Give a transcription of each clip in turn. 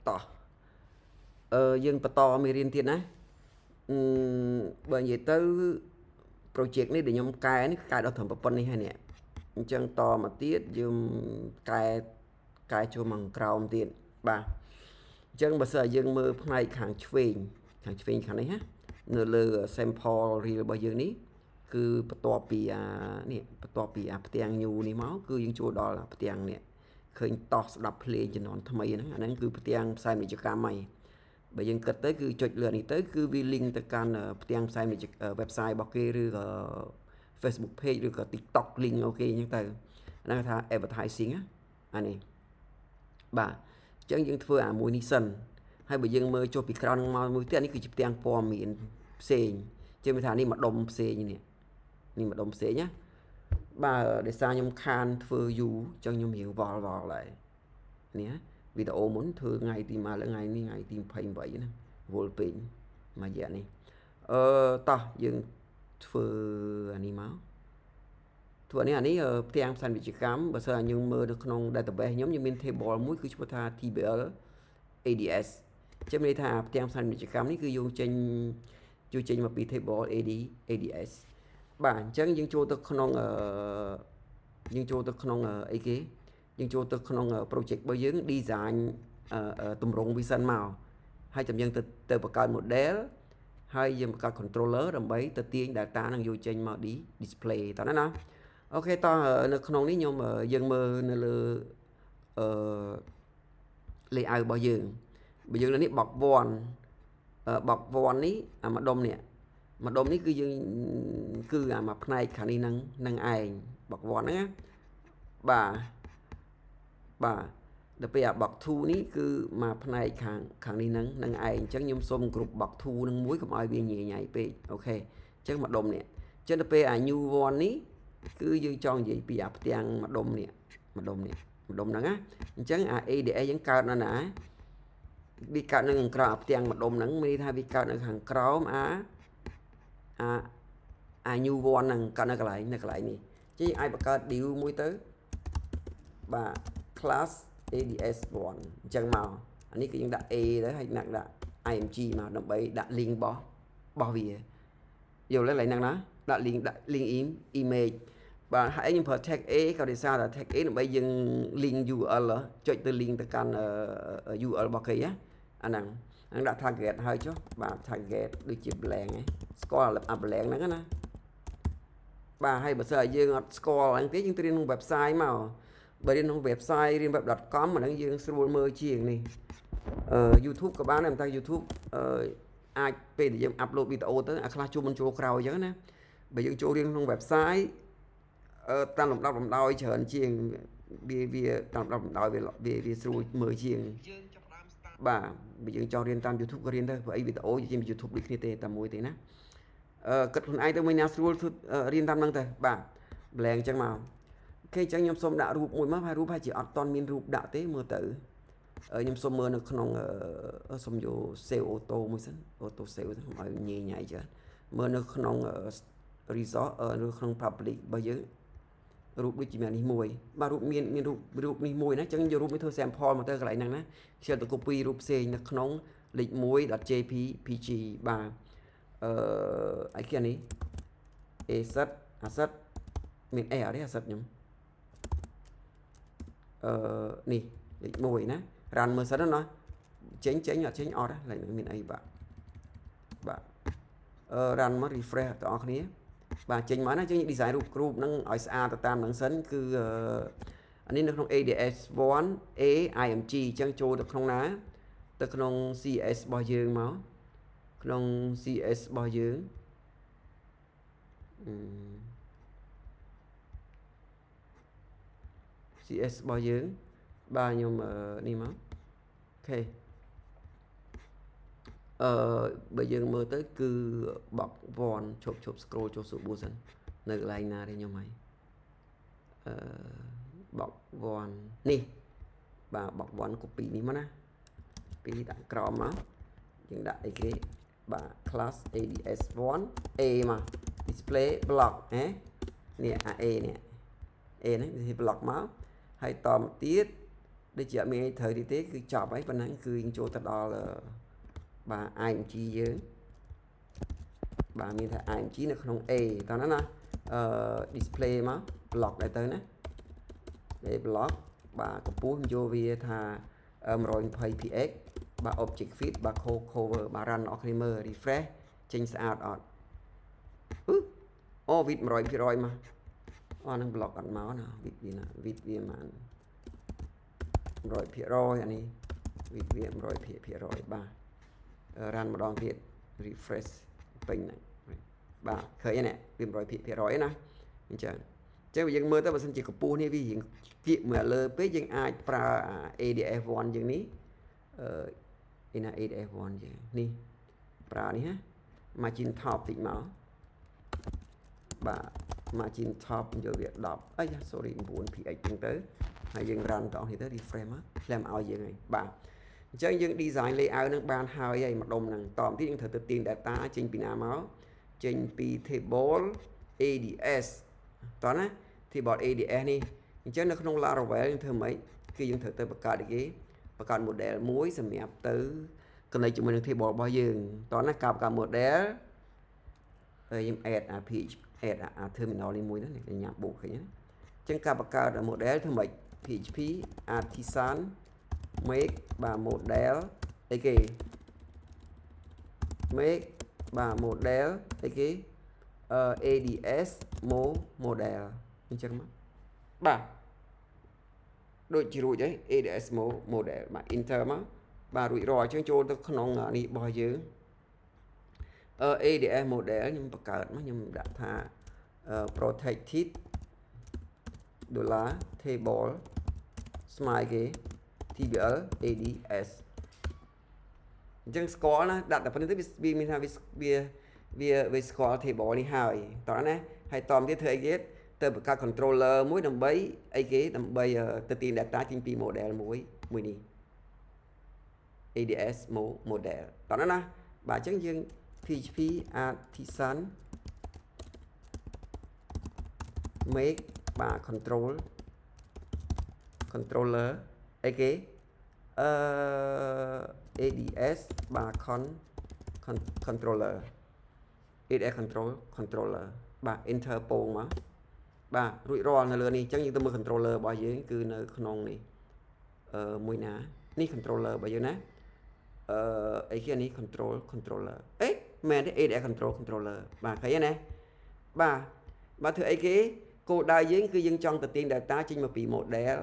តោះយើងបន្តមេរៀនទៀតណាបើនិយាយទៅ project នេះដែលខ្ញុំកែនេះកែដល់ត្រឹមប៉ុណ្្នេះហើយនេះអញ្ចឹងតមកទៀតយើងកែចូលមកក្រោមទៀតបាទអញ្ចឹងបើសិនយើងមើលផ្នែកខាងឆ្វេងខាងនេះណានៅលើ sample reel របស់យើងនេះគឺបន្ទាប់ពីផ្ទាំង new នេះមកគឺយើងចូលដល់ផ្ទាំងនេះឃើញតោះស្ដាប់ភ្លេងជំនាន់ថ្មីហ្នឹងអាហ្នឹងគឺផ្ទាំងផ្សាយពាណិជ្ជកម្មហើយបើយើងគិតទៅគឺចុចលើនេះទៅគឺវា link ទៅកាន់ផ្ទាំងផ្សាយ website របស់គេឬក៏ Facebook page ឬក៏ TikTok link អូខេអញ្ចឹងទៅហ្នឹងគេថា advertising ណាអានេះបាទអញ្ចឹងយើងធ្វើអាមួយនេះសិនហើយបើយើងមើលចុះពីក្រោយនឹងមកមួយទៀតនេះគឺជាផ្ទាំងព័ត៌មានផ្សេងជាមានថានេះម្ដុំផ្សេងនេះម្ដុំផ្សេងណាបាទដោយសារខ្ញុំខានធ្វើយូរអញ្ចឹងខ្ញុំរៀងវល់ហើយនេះវីដេអូមុនធ្វើថ្ងៃទីម៉ាថ្ងៃនេះថ្ងៃទី28ហ្នឹងវល់ពេកមួយរយៈនេះតោះយើងធ្វើអានេះមកធ្វើអានេះផ្ទាំងផ្សាយពាណិជ្ជកម្មបើសិនយើងមើលនៅក្នុង database ខ្ញុំមាន table មួយគឺឈ្មោះថា TBL ADS ចាំន័យថាផ្ទាំងផ្សាយពាណិជ្ជកម្មនេះគឺយកចេញមកពី table ADS បាទអញ្ចឹងយើងចូលទៅក្នុងអីគេយើងចូលទៅក្នុង project របស់យើង design តម្រង់ vision មកហើយចាំយើងទៅបង្កើត model ហើយយើងបង្កើត controller ដើម្បីទៅទាញ data នឹងយកចេញមក display តោះណាអូខេតោះនៅក្នុងនេះយើងមើលនៅលើlayout របស់យើងបើយើងលើនេះបកវ័ននេះអាម្ដុំនេះគឺយើងគឺអាមួយផ្នែកខាងនេះនឹងឯងបកវ័នហ្នឹងណាបាទដល់ពេលអាបក2នេះគឺមួយផ្នែកខាងនេះនឹងឯងអញ្ចឹងខ្ញុំសុំគ្រប់បក2នឹងមួយកុំឲ្យវាញ៉ៃពេកអូខេអញ្ចឹងម្ដុំនេះអញ្ចឹងដល់ពេលអា new one នេះគឺយើងចង់និយាយពីអាផ្ទាំងម្ដុំហ្នឹងណាអញ្ចឹងអា ADA យើងកើតនៅណាវាកើតនៅខាងក្រោមផ្ទាំងម្ដុំហ្នឹងមានន័យថាវាកើតនៅខាងក្រោមអា new one ហ្នឹងកើតនៅកន្លែងនេះអញ្ចឹងអាចបង្កើត div មួយទៅបាទ class ADS1 អញ្ចឹងមកអានេះគឺយើងដាក់ A ទៅហើយដាក់ img មកដើម្បីដាក់ link របស់វាយល់ទេឡើងហ្នឹងណាដាក់ link image បាទហើយខ្ញុំប្រើ tag A ក៏ដោយសារតែ tag A ដើម្បីយើង link URL ចុចទៅ link ទៅកាន់ URL របស់គេណាអាហ្នឹងដាក់ target ហើយចុះបាទ target ដូចជា blank ឯងស្គាល់អា blank ហ្នឹងណាបាទហើយបើសិនឲ្យយើងអត់ស្គាល់ហ្នឹងទេយើងទៅរៀនក្នុង website មកបើរៀនក្នុង website រៀន web.com អាហ្នឹងយើងស្រួលមើលជាងនេះYouTube ក៏បានដែរតែ YouTube អាចពេលដែលយើង upload វីដេអូទៅអាខ្លះជួបមិនចូលក្រោយអញ្ចឹងណាបើយើងចូលរៀនក្នុង website តាមលំដាប់លំដោយច្រើនជាងវាតាមលំដាប់លំដោយវាស្រួលមើលជាងបាទបើយើងចង់រៀនតាម YouTube ក៏រៀនទៅព្រោះអីវីដេអូជា YouTube ដូចគ្នាទេតែមួយទេណាគិតខ្លួនឯងទៅមួយណាស្រួលរៀនតាមហ្នឹងទៅបាទ blank អញ្ចឹងមកអូខេអញ្ចឹងខ្ញុំសូមដាក់រូបមួយមកហើយរូបហើយជាអត់តន់មានរូបដាក់ទេមើលទៅខ្ញុំសូមមើលនៅក្នុងសូមយក save auto មួយសិន auto save ទៅឲ្យញ៉ៃច្រើនមើលនៅក្នុង resource នៅក្នុង public របស់យើងរូបដូចជានេះមួយបាទរូបមានរូបនេះមួយណាអញ្ចឹងយករូបនេះធ្វើ sample មកទៅកន្លែងហ្នឹងណាខ្ញុំទៅ copy រូបផ្សេងនៅក្នុងលេខ 1.jpg បាទអីគេនេះ asset មាន អត់ទេ asset ខ្ញុំនេះលេខ1ណា run មើលសិនណាចេញអត់ចេញអត់ឡើយមានអីបាទrun មក refresh បងប្អូនគ្នាបាទចេញមកណាចេញ design រូបគ្រូបហ្នឹងឲ្យស្អាតទៅតាមហ្នឹងសិនគឺអានេះនៅក្នុង ADS1 A img អញ្ចឹងចូលទៅក្នុងណាទៅក្នុង CS របស់យើងមកក្នុង CS របស់យើងCS របស់យើងបាទខ្ញុំនេះមកអូខេបើយើងមើលទៅគឺបកវ៉នឈប់ scroll ចុះ Subo សិននៅកន្លែងណាទេខ្ញុំហើយបកវ៉ននេះបាទបកវ៉ន copy នេះមកណាពីដាក់ក្រោមមកយើងដាក់អីគេបាទ class ADS1 A មក display block នេះអា A នេះ A ហ្នឹង display block មកហើយតមកទៀត ដូចជាមានត្រូវទីទេគឺចប់ហើយប៉ុណ្ណឹងគឺយើងចូលទៅដល់បាទ img យើងបាទមានថា img នៅក្នុង A តោះណាdisplay មក block ដែរទៅណា A block បាទកម្ពស់យកវាថា 120px បាទ object fit បាទ cover បាទ run អស់គ្នាមើល refresh ចេញស្អាតអត់អូ width 100% មកអានឹង block អត់មកណា width វាណា width វាមិន 100% អានេះ width វា 100% បាទ run ម្ដងទៀត refresh ពេញហ្នឹងបាទឃើញទេវា 100% ណាអញ្ចឹងយើងមើលទៅបើសិនជាកម្ពស់នេះវារៀងគៀកមកលើពេកយើងអាចប្រើ ADF1 យើងនេះឯណា ADF1 យើងនេះប្រើនេះណា margin top តិចមកបាទ margin top យកវា10អី sorry 9px ចឹងទៅហើយយើង run តោះនេះទៅ refresh មកផ្លែមឲ្យយើងហើយបាទអញ្ចឹងយើង design layout នឹងបានហើយហើយម្ដុំហ្នឹងតទៅទៀតយើងត្រូវទៅទាញ data ចេញពីណាមកចេញពី table ADS តោះណា table ADS នេះអញ្ចឹងនៅក្នុង Laravel យើងធ្វើម៉េចគឺយើងត្រូវទៅបង្កើតគេបង្កើត model មួយសម្រាប់ទៅ connect ជាមួយនឹង table របស់យើងតោះណាការបង្កើត model យើង add add terminal នេះមួយណាញ៉ាំបូកឃើញណាអញ្ចឹងការបង្កើត model ធ្វើម៉េច php artisan make បាទ model អីគេ make បាទ model អីគេADS model អញ្ចឹងមកបាទដូចជារួចហើយ ADS model បាទ enter មកបាទរួចរាល់អញ្ចឹងចូលទៅក្នុងនេះរបស់យើង ADS model ខ្ញុំបង្កើតមកខ្ញុំដាក់ថា protected $table ស្មើគេ tbl ADS អញ្ចឹងស្គាល់ណាដាក់តែប៉ុណ្្នេះទៅវាមានថាវាស្គាល់ table នេះហើយតោះណាហើយតទៀតធ្វើអីទៀតទៅបង្កើត controller មួយដើម្បីអីគេដើម្បីទៅទាញ data ចេញពី model មួយនេះ ADS model តោះណាបាទអញ្ចឹងយើង php artisan make បាទ controller អីគេADS បាទ controller ADS controller បាទ enter ពងមកបាទរួចរាល់នៅលើនេះអញ្ចឹងយើងទៅមើល controller របស់យើងគឺនៅក្នុងនេះមួយណានេះ controller របស់យើងណាអីគេនេះ controller អេមែនទេ ADS controller បាទឃើញទេណាបាទធ្វើអីគេគោលដៅយើងគឺយើងចង់ទៅទាញ data ចេញមកពី model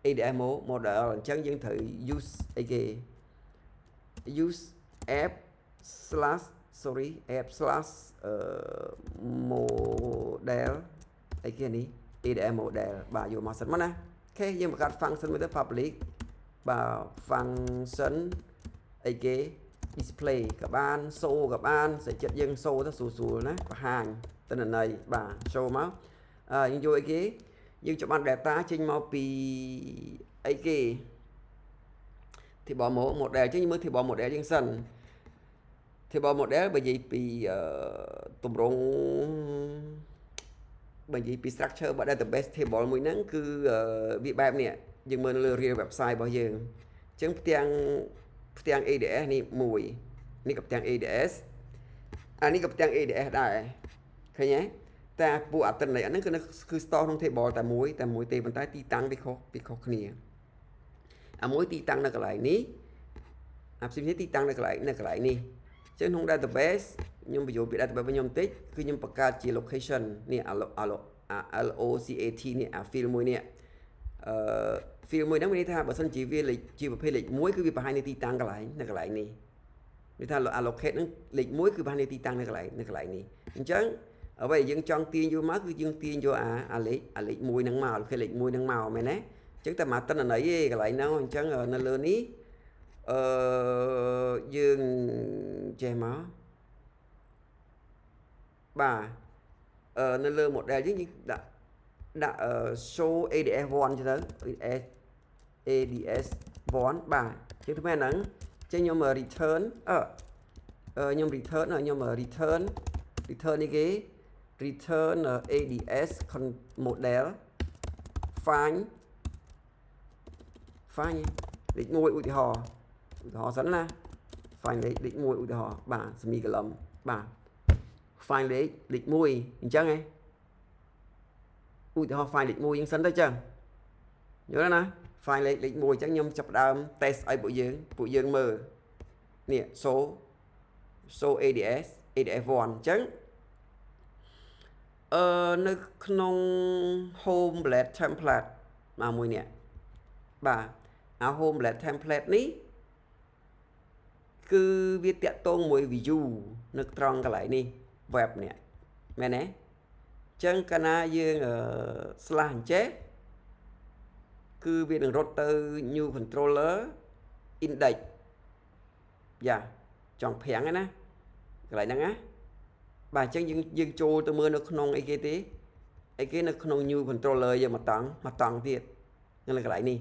ADS model អញ្ចឹងយើងត្រូវ use អីគេ use app model អីគេនេះ ADS model បាទយកមកសិនមកណាអូខេយើងបង្កើត function មួយទៅ public បាទ function អីគេ display ក៏បាន show ក៏បានសេចក្ដីយើង show ទៅស្រួលណាបង្ហាញទិន្នន័យបាទ show មកយើងយកអីគេយើងច្បាស់ data ចេញមកពីអីគេ table model ចេញមើល table model យើងសិន table model បើនិយាយពីទម្រង់បើនិយាយពី structure របស់ database table មួយហ្នឹងគឺវាបែបនេះយើងមើលលើ real website របស់យើងអញ្ចឹងផ្ទាំង ADS នេះមួយនេះក៏ផ្ទាំង ADS អានេះក៏ផ្ទាំង ADS ដែរឃើញទេតែពួកអត្តន័យអាហ្នឹងគឺ store ក្នុង table តែមួយទេប៉ុន្តែទីតាំងវាខុសគ្នាអាមួយទីតាំងនៅកន្លែងនេះអាផ្សេងនេះទីតាំងនៅកន្លែងនេះអញ្ចឹងក្នុង database ខ្ញុំបញ្ចូលពី database របស់ខ្ញុំបន្តិចគឺខ្ញុំបង្កើតជា location នេះ LOCAT នេះអា field មួយនេះfield មួយហ្នឹងមានន័យថាបើសិនជាវាលេខជាប្រភេទលេខ1គឺវាបង្ហាញនៅទីតាំងកន្លែងនៅកន្លែងនេះនិយាយថា allocate ហ្នឹងលេខ1គឺបង្ហាញនៅទីតាំងនៅកន្លែងនេះអញ្ចឹងអ្វីយើងចង់ទាញយកមកគឺយើងទាញយកអាលេខ1ហ្នឹងមកលេខ1ហ្នឹងមកមែនទេអញ្ចឹងតែមកតិន្នន័យឯងកន្លែងហ្នឹងអញ្ចឹងនៅលើនេះយើងចេះមកបាទនៅលើ model យើងដាក់ show ADS1 ទៅ ADS1 បាទជាងធ្វើហ្នឹងចេញខ្ញុំ return ខ្ញុំ return នេះគេ return ADS model find file លេខ1ឧទាហរណ៍សិនណា file លេខ1ឧទាហរណ៍បាទសេមីកលំបាទ file លេខ1អញ្ចឹងឯងឧទាហរណ៍ file លេខ1យើងសិនទៅចឹងយល់ណា file លេខ1អញ្ចឹងខ្ញុំចាប់ដើម test ឲ្យពួកយើងមើលនេះ show ADS1 អញ្ចឹងនៅក្នុង home blade template មកមួយនេះបាទអា home blade template នេះគឺវាតាក់ទងមួយ view នៅត្រង់កន្លែងនេះ web នេះមែនទេអញ្ចឹងកាលណាយើង slash អញ្ចេះគឺវានឹងរត់ទៅ new controller index យ៉ាចង់ប្រាំងហ្នឹងណាកន្លែងហ្នឹងណាបាទអញ្ចឹងយើងចូលទៅមើលនៅក្នុងអីគេទេអីគេនៅក្នុង new controller យើងមកតង់ទៀតនៅកន្លែងនេះ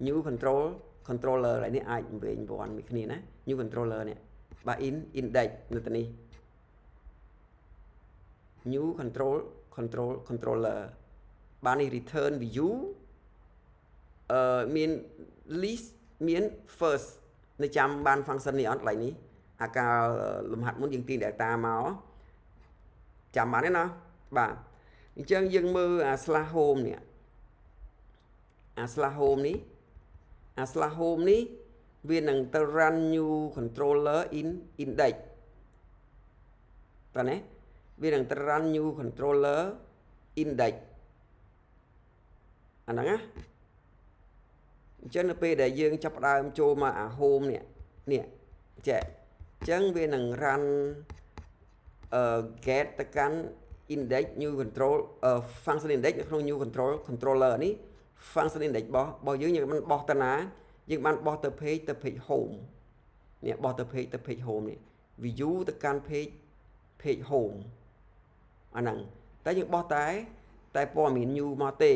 new controller កន្លែងនេះអាចវិញប្រព័ន្ធមួយគ្នាណា new controller នេះបាទ index នៅទីនេះ new controller បាននេះ return view មាន list មាន first នៅចាំបាន function នេះអត់កន្លែងនេះអាការលំហាត់មុនយើងទាញ data មកចាំបានទេណាបាទអញ្ចឹងយើងមើលអា slash home នេះអា slash home នេះវានឹងទៅ run new controller index តើណាវានឹងទៅ run new controller index អាហ្នឹងណាអញ្ចឹងនៅពេលដែលយើងចាប់ផ្ដើមចូលមកអា home នេះចេះអញ្ចឹងវានឹង run get ទៅកាន់ index new control function index នៅក្នុង new controller នេះ function index របស់យើងបានបោះទៅណាយើងបានបោះទៅ page home នេះបោះទៅ page home នេះ view ទៅកាន់ page home អាហ្នឹងតែយើងបោះតែព័ត៌មាន new មកទេ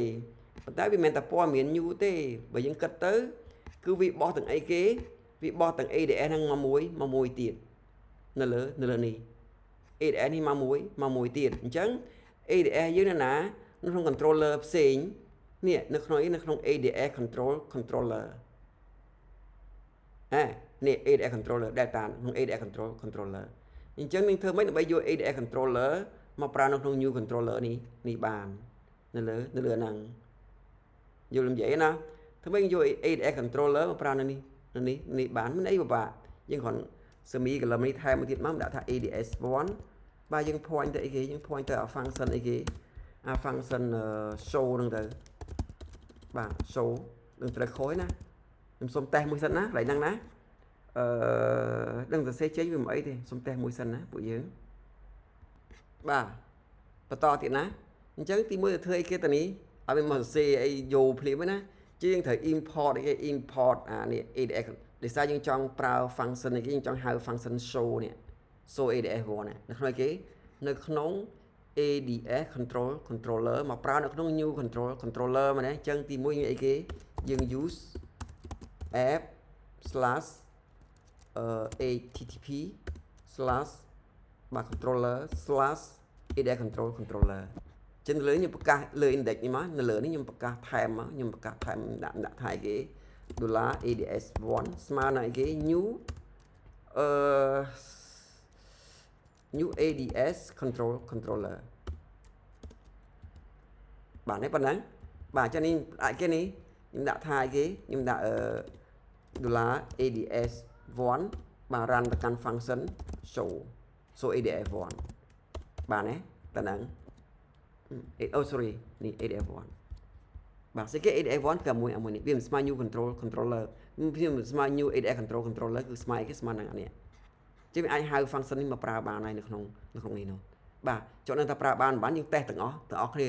ប៉ុន្តែវាមិនមែនតែព័ត៌មាន new ទេបើយើងគិតទៅគឺវាបោះទាំងអីគេវាបោះទាំង ADS ហ្នឹងមកមួយទៀតនៅលើនេះ ADS នេះមកមួយទៀតអញ្ចឹង ADS យើងនៅណានៅក្នុង controller ផ្សេងនេះនៅក្នុង ADS controller នេះ ADS controller data ក្នុង ADS controller អញ្ចឹងនឹងធ្វើម៉េចដើម្បីយក ADS controller មកប្រើនៅក្នុង new controller នេះបាននៅលើហ្នឹងយល់និយាយណាធ្វើម៉េចយក ADS controller មកប្រើនៅនេះបានមិនអីពិបាកយើងគ្រាន់សេមីកលំនេះថែមមួយទៀតមកដាក់ថា ADS1 បាទយើង point ទៅអីគេយើង point ទៅអា function អីគេអា function show ហ្នឹងទៅបាទ show នឹងត្រូវខូចណាខ្ញុំសុំតេស្តមួយសិនណាកន្លែងហ្នឹងណាដឹងសរសេរចេញវាមិនអីទេសុំតេស្តមួយសិនណាពួកយើងបាទបន្តទៀតណាអញ្ចឹងទី1ទៅធ្វើអីគេតានេះឲ្យវាមកសរសេរអីយកភ្លាមណាជាងត្រូវ import អីគេ import អានេះ ADS ដោយសារយើងចង់ប្រើ function អីគេយើងចង់ហៅ function show នេះ show ADS1 នៅក្នុងគេនៅក្នុង ADS controller មកប្រើនៅក្នុង new controller មកណាអញ្ចឹងទី1យើងអីគេយើង use app /http/ បាទ controller / ADS controller ចឹងលើខ្ញុំប្រកាសលើ index នេះមកនៅលើនេះខ្ញុំប្រកាសថែមមកខ្ញុំប្រកាសថែមដាក់ថៃគេ $ADS1 ស្មើនឹងអីគេ new ADS controller បាទនេះប៉ុណ្ណឹងបាទចឹងនេះអាចគេនេះខ្ញុំដាក់ថាអីគេខ្ញុំដាក់$ADS1 បាទ run ទៅកាន់ function show ADS1 បាទណាតើហ្នឹងsorry នេះ ADS1 បាទស្អីគេ ADS1 គឺមួយនេះវាមិនស្មើ new controller វាមិនស្មើ new ADS controller គឺស្មើគេស្មើនឹងអានេះជាវាអាចហៅ function នេះមកប្រើបានហើយនៅក្នុងនេះនោះបាទចុះនឹងថាប្រើបានយើងតេស្តទាំងអស់គ្នា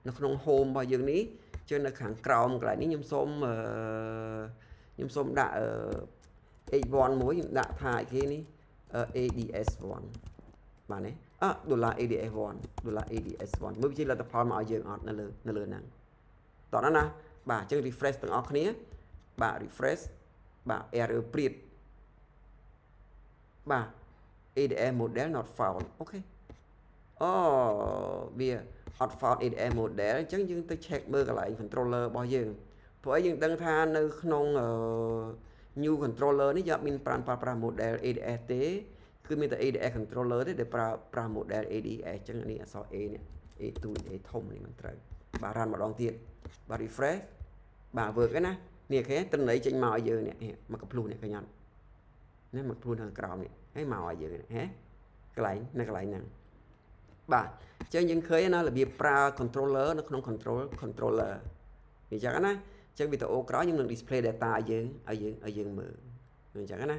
នៅក្នុង home របស់យើងនេះជឿនៅខាងក្រោមកន្លែងនេះខ្ញុំសូមដាក់ H1 មួយខ្ញុំដាក់ថាអីគេនេះ ADS1 បាទនេះ$ADS1 មើលវាជាលទ្ធផលមកឲ្យយើងអត់នៅលើហ្នឹងតោះណាបាទអញ្ចឹង refresh ទាំងអស់គ្នាបាទ refresh បាទ error ព្រាតបាទ ADS model not found អូខេវាអត់ found ADS model អញ្ចឹងយើងទៅ check មើលកន្លែង controller របស់យើង ព្រោះយើងដឹងថានៅក្នុង new controller នេះយើងអត់មានប្រើ model ADS ទេគឺមានតែ ADS controller ទេដែលប្រើ model ADS អញ្ចឹងនេះអក្សរ A នេះ A2 A ធំនេះមិនត្រូវបាទ run ម្ដងទៀតបាទ refresh បាទ work ហ្នឹងណានេះគេទិន្នន័យចេញមកឲ្យយើងនេះមកកំភ្លុះនេះឃើញអត់នេះមកកំភ្លុះខាងក្រោមនេះហើយមកឲ្យយើងហ៎កន្លែងនៅកន្លែងហ្នឹងបាទអញ្ចឹងយើងឃើញណារបៀបប្រើ controller នៅក្នុង controller អញ្ចឹងណាអញ្ចឹងវីដេអូក្រោយខ្ញុំនឹង display data ឲ្យយើងមើលអញ្ចឹងណា